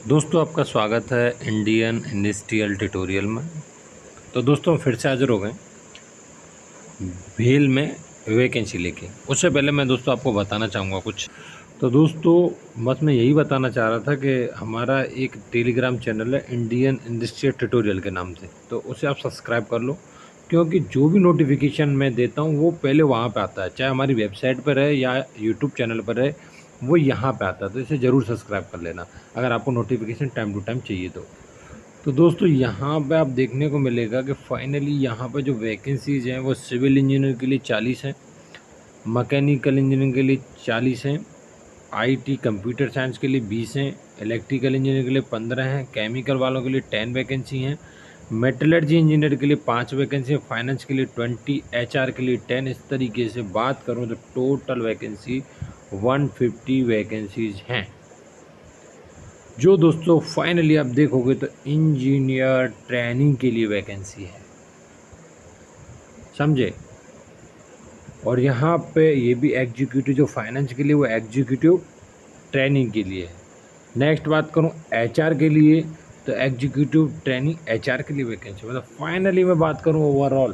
दोस्तों आपका स्वागत है इंडियन इंडस्ट्रियल ट्यूटोरियल में। तो दोस्तों फिर से हाजिर हो गए भेल में वैकेंसी लेके। उससे पहले मैं दोस्तों आपको बताना चाहूँगा कुछ। तो दोस्तों बस मैं यही बताना चाह रहा था कि हमारा एक टेलीग्राम चैनल है इंडियन इंडस्ट्रियल ट्यूटोरियल के नाम से, तो उसे आप सब्सक्राइब कर लो, क्योंकि जो भी नोटिफिकेशन मैं देता हूँ वो पहले वहाँ पे आता है, चाहे हमारी वेबसाइट पर है या यूट्यूब चैनल पर है, वो यहाँ पे आता है। तो इसे ज़रूर सब्सक्राइब कर लेना अगर आपको नोटिफिकेशन टाइम टू टाइम चाहिए तो दोस्तों यहाँ पे आप देखने को मिलेगा कि फाइनली यहाँ पे जो वैकेंसीज़ हैं वो सिविल इंजीनियर के लिए 40 हैं, मैकेनिकल इंजीनियरिंग के लिए 40 हैं, आईटी कंप्यूटर साइंस के लिए 20 हैं, इलेक्ट्रिकल इंजीनियर के लिए 15 हैं, केमिकल वालों के लिए 10 वैकेंसी हैं, मेटलर्जी इंजीनियर के लिए 5 वैकेंसी है, फाइनेंस के लिए 20, एचआर के लिए 10। इस तरीके से बात करूँ तो टोटल वैकेंसी 150 वैकेंसीज हैं। जो दोस्तों फाइनली आप देखोगे तो इंजीनियर ट्रेनिंग के लिए वैकेंसी है, समझे। और यहाँ पे ये भी एग्जीक्यूटिव, जो फाइनेंस के लिए वो एग्जीक्यूटिव ट्रेनिंग के लिए है। नेक्स्ट बात करूँ एचआर के लिए, तो एग्जीक्यूटिव ट्रेनिंग एचआर के लिए वैकेंसी। मतलब फाइनली मैं बात करूँ ओवरऑल,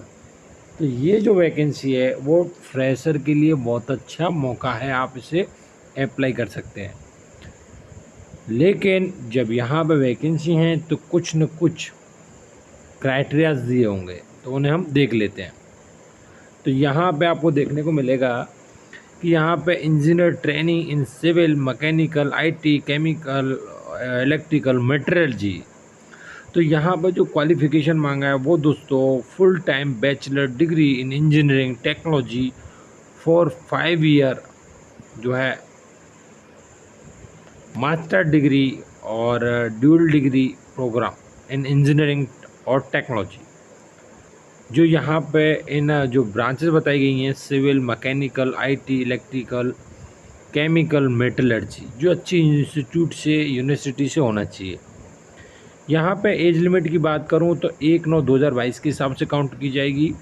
तो ये जो वैकेंसी है वो फ्रेशर के लिए बहुत अच्छा मौका है, आप इसे अप्लाई कर सकते हैं। लेकिन जब यहाँ पे वैकेंसी हैं तो कुछ न कुछ क्राइटेरियाज दिए होंगे, तो उन्हें हम देख लेते हैं। तो यहाँ पे आपको देखने को मिलेगा कि यहाँ पे engineer training in civil, mechanical, IT, chemical, electrical, metrology. तो यहाँ पर जो क्वालिफिकेशन मांगा है वो दोस्तों full time bachelor degree in engineering technology for 5 year जो है मास्टर डिग्री और dual degree program in engineering और टेक्नोलॉजी। जो यहाँ पे इन जो ब्रांचेस बताई गई हैं civil, mechanical, IT, electrical, chemical, metallurgy, जो अच्छी इंस्टीट्यूट से, यूनिवर्सिटी से होना चाहिए। यहाँ पे एज लिमिट की बात करूँ तो 1/9/2022 के हिसाब से काउंट की जाएगी।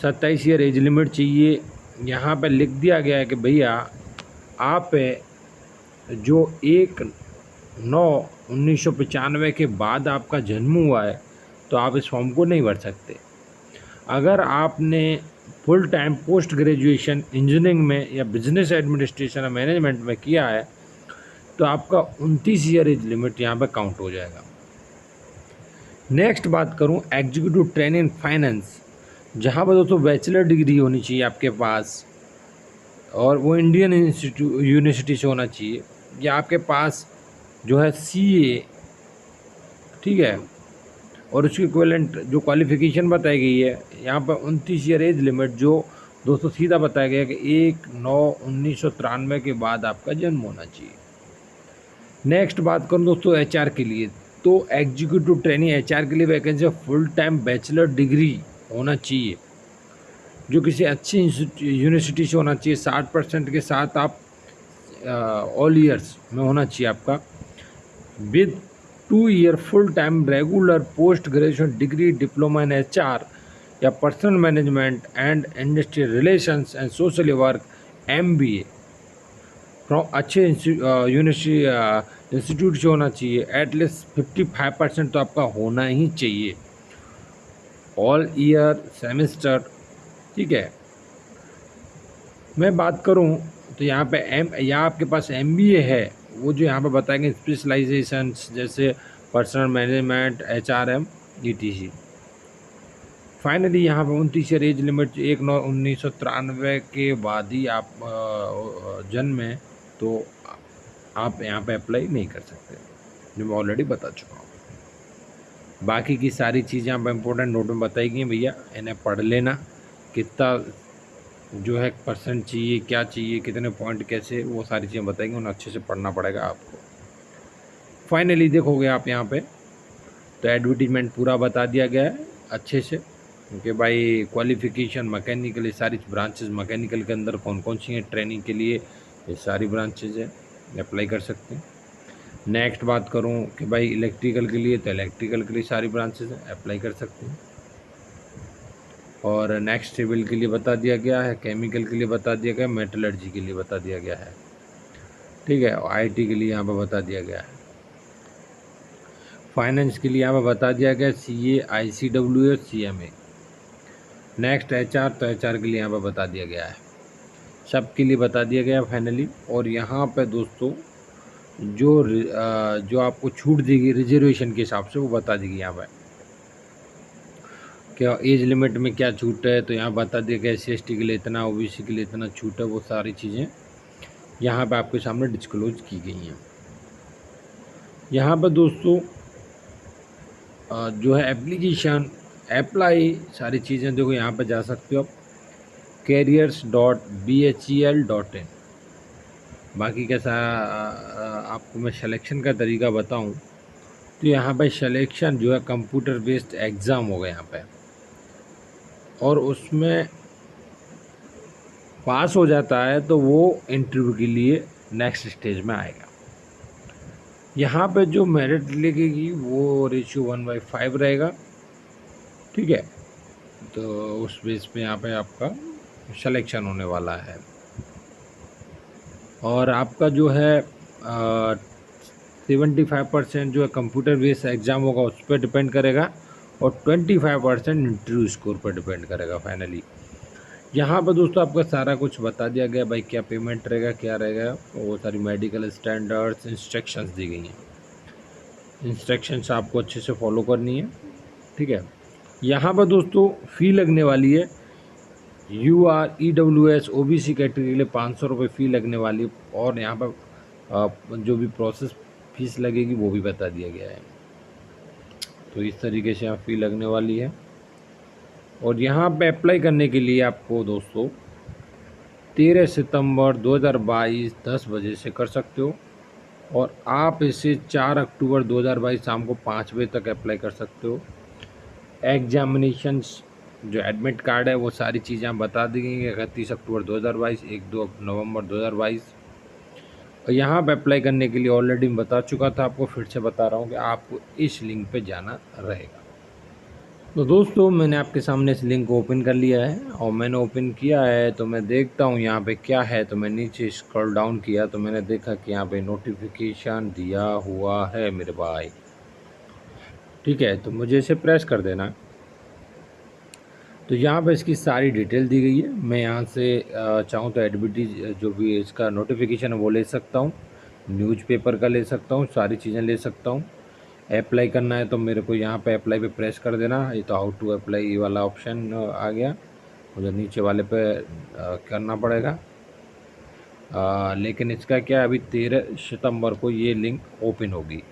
27 ईयर एज लिमिट चाहिए। यहाँ पे लिख दिया गया है कि भैया आप जो 1/9/1995 के बाद आपका जन्म हुआ है तो आप इस फॉर्म को नहीं भर सकते। अगर आपने full time post graduation engineering में या बिजनेस एडमिनिस्ट्रेशन या मैनेजमेंट में किया है तो आपका 29 ईयर एज लिमिट यहाँ पे काउंट हो जाएगा। नेक्स्ट बात करूँ एग्जीक्यूटिव ट्रेनिंग फाइनेंस, जहाँ पर दोस्तों बैचलर डिग्री होनी चाहिए आपके पास, और वो इंडियन यूनिवर्सिटी से होना चाहिए, या आपके पास जो है सीए, ठीक है, और उसकी इक्विवेलेंट जो क्वालिफिकेशन बताई गई है यहाँ पर 29 ईयर एज लिमिट, जो दोस्तों सीधा बताया गया कि 1/9/1993 के बाद आपका जन्म होना चाहिए। नेक्स्ट बात करूँ दोस्तों एचआर के लिए, तो एग्जीक्यूटिव ट्रेनिंग एचआर के लिए vacancy full time bachelor degree होना चाहिए, जो किसी अच्छी यूनिवर्सिटी से होना चाहिए। 60% के साथ आप ऑल ईयर्स में होना चाहिए आपका, with 2 year full time regular post graduation degree diploma in HR या personnel management and industrial relations and social work, MBA from अच्छे इंस्टीट्यूट से होना चाहिए। एटलीस्ट 55% तो आपका होना ही चाहिए ऑल ईयर सेमेस्टर, ठीक है। मैं बात करूं तो यहाँ पे या आपके पास एमबीए है, वो जो यहाँ पे बताएंगे स्पेशलाइजेशन जैसे personal management, HRM, etc. Finally यहाँ पे 29 ईयर एज लिमिट 1/9/1993 के बाद ही आप जन्म है तो आप यहाँ पे अप्लाई नहीं कर सकते, जो मैं ऑलरेडी बता चुका हूँ। बाकी की सारी चीज़ें यहाँ पर इम्पोर्टेंट नोट में बताई गई हैं भैया, इन्हें पढ़ लेना। कितना जो है परसेंट चाहिए, क्या चाहिए, कितने पॉइंट, कैसे, वो सारी चीज़ें बताएंगे, उन्हें अच्छे से पढ़ना पड़ेगा आपको। फाइनली देखोगे आप यहाँ पे तो एडवर्टीजमेंट पूरा बता दिया गया है अच्छे से कि भाई क्वालिफिकेशन मैकेनिकल, ये सारी ब्रांचेज मैकेनिकल के अंदर कौन कौन सी हैं ट्रेनिंग के लिए, ये सारी ब्रांचेज है, अप्लाई कर सकते हैं। नेक्स्ट बात करूँ कि भाई इलेक्ट्रिकल के लिए, तो इलेक्ट्रिकल के लिए सारी ब्रांचेज हैं, अप्लाई कर सकते हैं। और नेक्स्ट सिविल के लिए बता दिया गया है, केमिकल के लिए बता दिया गया है, मेटलर्जी के लिए बता दिया गया है, ठीक है, और आईटी के लिए यहाँ पर बता दिया गया है। फाइनेंस के लिए यहाँ पर बता दिया गया CA ICWS CMA। Next HR, तो HR के लिए यहाँ पर बता दिया गया है, सबके लिए बता दिया गया है फाइनली। और यहाँ पे दोस्तों जो आपको छूट देगी रिजर्वेशन के हिसाब से वो बता देगी यहाँ पर, क्या एज लिमिट में क्या छूट है, तो यहाँ बता दिया गया SC/ST के लिए इतना, OBC के लिए इतना छूट है। वो सारी चीज़ें यहाँ पे आपके सामने डिस्क्लोज की गई हैं। यहाँ पर दोस्तों जो है एप्लीकेशन अप्लाई सारी चीज़ें देखो यहाँ पे जा सकते हो आप careers.bhel.in। बाकी कैसा आपको मैं सिलेक्शन का तरीका बताऊं तो यहाँ पे सिलेक्शन जो है कंप्यूटर बेस्ड एग्ज़ाम होगा यहाँ पे, और उसमें पास हो जाता है तो वो इंटरव्यू के लिए नेक्स्ट स्टेज में आएगा। यहाँ पे जो मेरिट लगेगी वो रेशियो 1/5 रहेगा, ठीक है। तो उस बेस पे यहाँ पे आपका सिलेक्शन होने वाला है। और आपका जो है 75% जो है कंप्यूटर बेस्ड एग्ज़ाम होगा उस पर डिपेंड करेगा, और 25% इंटरव्यू स्कोर पर डिपेंड करेगा फाइनली। यहाँ पर दोस्तों आपका सारा कुछ बता दिया गया भाई, क्या पेमेंट रहेगा क्या रहेगा, वो सारी मेडिकल स्टैंडर्ड्स इंस्ट्रक्शंस दी गई हैं। इंस्ट्रक्शंस आपको अच्छे से फॉलो करनी है, ठीक है। यहाँ पर दोस्तों फ़ी लगने वाली है, UR EWS OBC कैटेगरी के लिए 500 रुपये फ़ी लगने वाली है। और यहाँ पर जो भी प्रोसेस फीस लगेगी वो भी बता दिया गया है। तो इस तरीके से यहाँ फ़ी लगने वाली है। और यहाँ पे अप्लाई करने के लिए आपको दोस्तों 13 सितंबर 2022 10 बजे से कर सकते हो, और आप इसे 4 अक्टूबर 2022 शाम को 5 बजे तक अप्लाई कर सकते हो। एग्जामिनेशंस जो एडमिट कार्ड है वो सारी चीज़ें आप बता दी गई 31 अक्टूबर 2022, 1-2 नवंबर 2022। और यहाँ पे अप्लाई करने के लिए ऑलरेडी मैं बता चुका था आपको, फिर से बता रहा हूँ कि आपको इस लिंक पे जाना रहेगा। तो दोस्तों मैंने आपके सामने इस लिंक को ओपन कर लिया है, और मैंने ओपन किया है तो मैं देखता हूँ यहाँ पे क्या है। तो मैं नीचे स्क्रॉल डाउन किया तो मैंने देखा कि यहाँ पे नोटिफिकेशन दिया हुआ है मेरे भाई, ठीक है। तो मुझे इसे प्रेस कर देना। तो यहाँ पे इसकी सारी डिटेल दी गई है। मैं यहाँ से चाहूँ तो एडवर्टीज जो भी इसका नोटिफिकेशन है वो ले सकता हूँ, न्यूज़पेपर का ले सकता हूँ, सारी चीज़ें ले सकता हूँ। अप्लाई करना है तो मेरे को यहाँ पे अप्लाई पे प्रेस कर देना। ये तो हाउ टू अप्लाई ये वाला ऑप्शन आ गया, मुझे नीचे वाले पे करना पड़ेगा। लेकिन इसका क्या है, अभी 13 सितंबर को ये लिंक ओपन होगी।